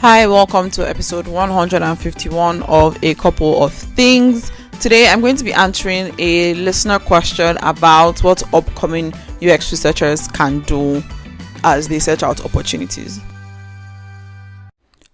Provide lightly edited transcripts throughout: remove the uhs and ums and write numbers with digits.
Hi, welcome to episode 151 of A Couple of Things. Today I'm going to be answering a listener question about what upcoming UX researchers can do as they search out opportunities.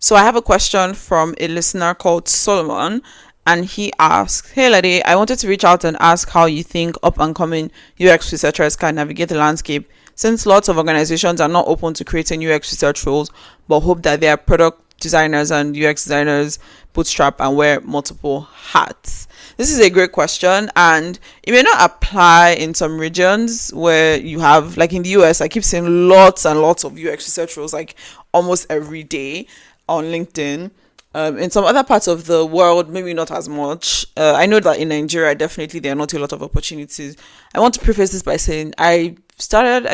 So I have a question from a listener called Solomon, and he asks, "Hey Lady, I wanted to reach out and ask how you think up and coming UX researchers can navigate the landscape, since lots of organizations are not open to creating UX research roles but hope that their product designers and UX designers bootstrap and wear multiple hats." This is a great question, and it may not apply in some regions where you have, like in the US, I keep seeing lots and lots of UX research roles like almost every day on LinkedIn. In some other parts of the world, maybe not as much. I know that in Nigeria, definitely there are not a lot of opportunities. I want to preface this by saying I've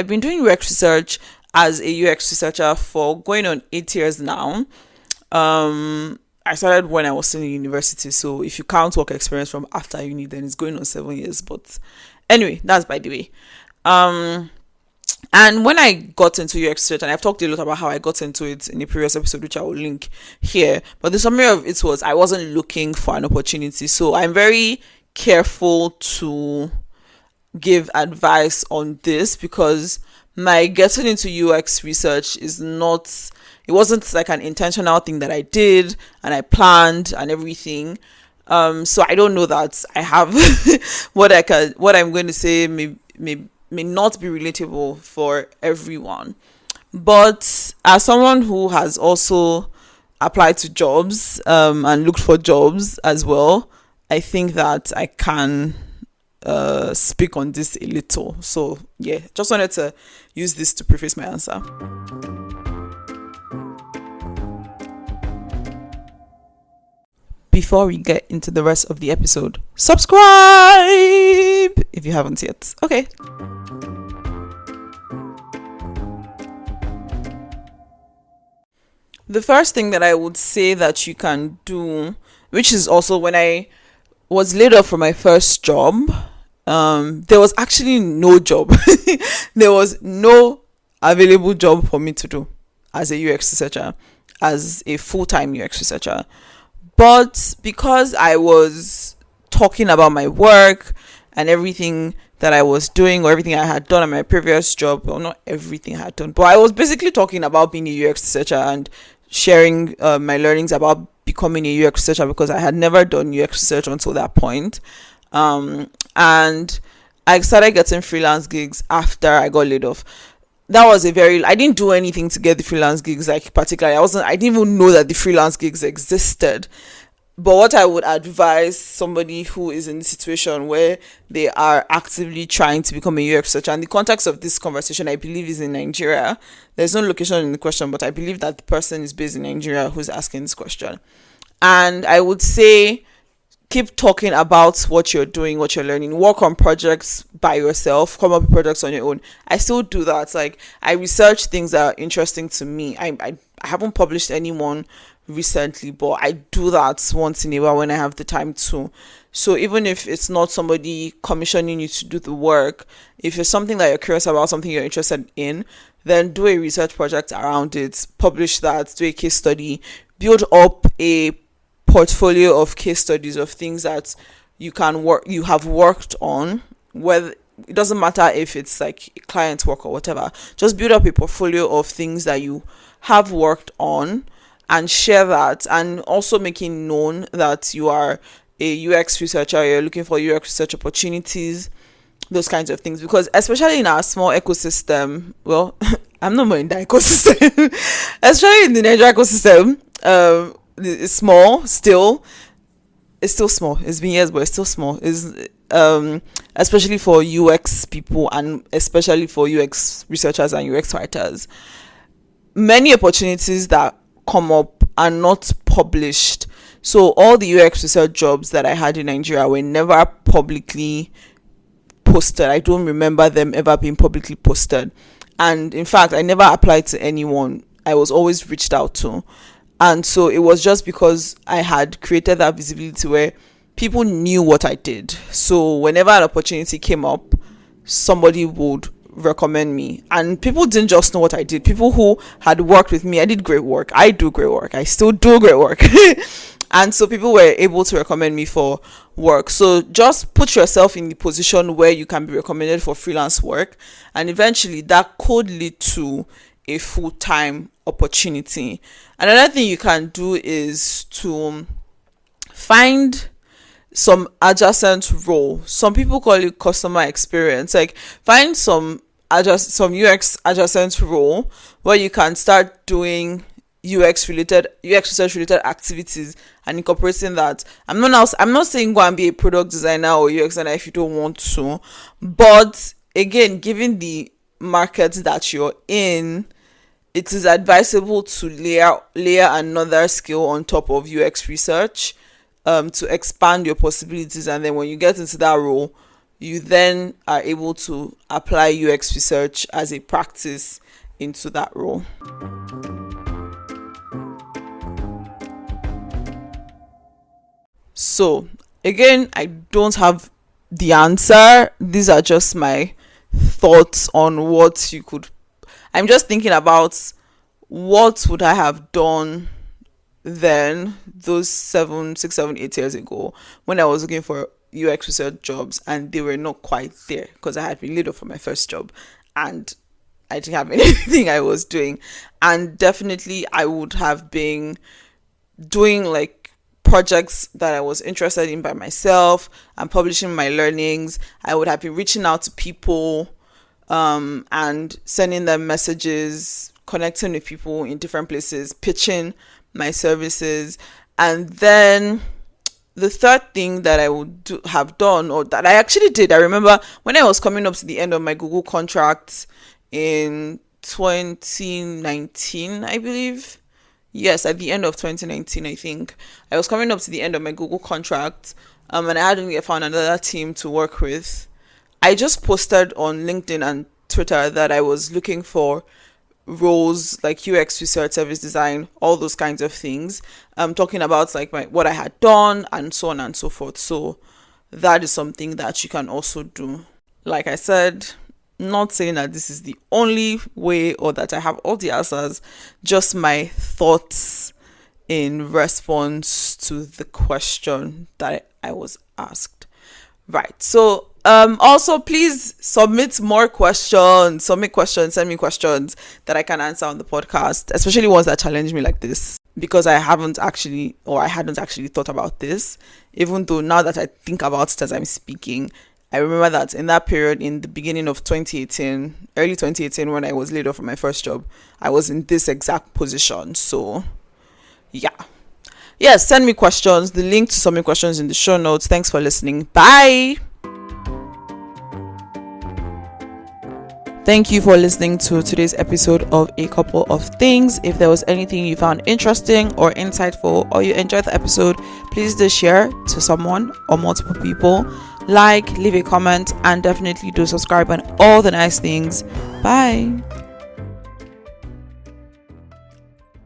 been doing UX research as a UX researcher for going on 8 years now. I started when I was still in university, so if you count work experience from after uni, then it's going on 7 years. But anyway, that's by the way. And when I got into UX research, and I've talked a lot about how I got into it in a previous episode, which I will link here, but the summary of it was I wasn't looking for an opportunity. So I'm very careful to give advice on this because my getting into UX research it wasn't like an intentional thing that I did and I planned and everything. So I don't know that I have what I'm going to say may not be relatable for everyone. But as someone who has also applied to jobs and looked for jobs as well, I think that I can speak on this a little. So yeah, just wanted to use this to preface my answer. Before we get into the rest of the episode, subscribe if you haven't yet. Okay. The first thing that I would say that you can do, which is also when I was laid off from my first job, there was actually no job. There was no available job for me to do as a UX researcher, as a full-time UX researcher. But because I was talking about my work and everything that I was doing or everything I had done at my previous job, well, not everything I had done, but I was basically talking about being a UX researcher and sharing my learnings about becoming a UX researcher because I had never done UX research until that point. And I started getting freelance gigs after I got laid off. That was I didn't do anything to get the freelance gigs, like particularly. I didn't even know that the freelance gigs existed. But what I would advise somebody who is in the situation where they are actively trying to become a UX researcher, and the context of this conversation, I believe, is in Nigeria. There's no location in the question, but I believe that the person is based in Nigeria who's asking this question. And I would say, keep talking about what you're doing, what you're learning. Work on projects by yourself. Come up with projects on your own. I still do that. Like, I research things that are interesting to me. I haven't published anyone recently, but I do that once in a while when I have the time to. So even if it's not somebody commissioning you to do the work, if it's something that you're curious about, something you're interested in, then do a research project around it. Publish that. Do a case study. Build up a portfolio of case studies of things that you have worked on, whether it doesn't matter if it's like client work or whatever. Just build up a portfolio of things that you have worked on and share that, and also making known that you are a UX researcher, you're looking for UX research opportunities, those kinds of things. Because especially in our small ecosystem, well, I'm not more in that ecosystem, especially in the Nigeria ecosystem, it's small still. It's still small. It's been years, but it's still small. It's especially for UX people and especially for UX researchers and UX writers. Many opportunities that come up are not published. So all the UX research jobs that I had in Nigeria were never publicly posted. I don't remember them ever being publicly posted. And in fact, I never applied to anyone. I was always reached out to. And so it was just because I had created that visibility where people knew what I did. So whenever an opportunity came up, somebody would recommend me, and people didn't just know what I did. People who had worked with me, I did great work. I do great work. I still do great work. And so people were able to recommend me for work. So just put yourself in the position where you can be recommended for freelance work, and eventually that could lead to a full-time opportunity. Another thing you can do is to find some adjacent role. Some people call it customer experience. Like, find some UX adjacent role where you can start doing UX research related activities and incorporating that. I'm not saying go and be a product designer or UX designer if you don't want to, but again, given the market that you're in, it is advisable to layer another skill on top of UX research, to expand your possibilities. And then when you get into that role, you then are able to apply UX research as a practice into that role. So again, I don't have the answer. These are just my thoughts on what you could. I'm just thinking about what would I have done then, those 6, 7, 8 years ago, when I was looking for UX research jobs and they were not quite there because I had been laid off from my first job and I didn't have anything I was doing. And definitely I would have been doing like projects that I was interested in by myself and publishing my learnings. I would have been reaching out to people and sending them messages, connecting with people in different places, pitching my services. And then the third thing that I would have done, or that I actually did, I remember when I was coming up to the end of my Google contract in 2019, I believe. Yes, at the end of 2019, I think. I was coming up to the end of my Google contract, and I hadn't yet found another team to work with. I just posted on LinkedIn and Twitter that I was looking for roles like UX research, service design, all those kinds of things. Talking about like what I had done and so on and so forth. So that is something that you can also do. Like I said, not saying that this is the only way or that I have all the answers, just my thoughts in response to the question that I was asked. Right. So also please submit questions, send me questions that I can answer on the podcast, especially ones that challenge me like this, because I hadn't actually thought about this, even though now that I think about it as I'm speaking, I remember that in that period, in the beginning of 2018, early 2018, when I was laid off from my first job, I was in this exact position. So, yeah. Yes, send me questions. The link to submit questions in the show notes. Thanks for listening. Bye. Thank you for listening to today's episode of A Couple of Things. If there was anything you found interesting or insightful, or you enjoyed the episode, please do share to someone or multiple people. Like, leave a comment, and definitely do subscribe and all the nice things. Bye.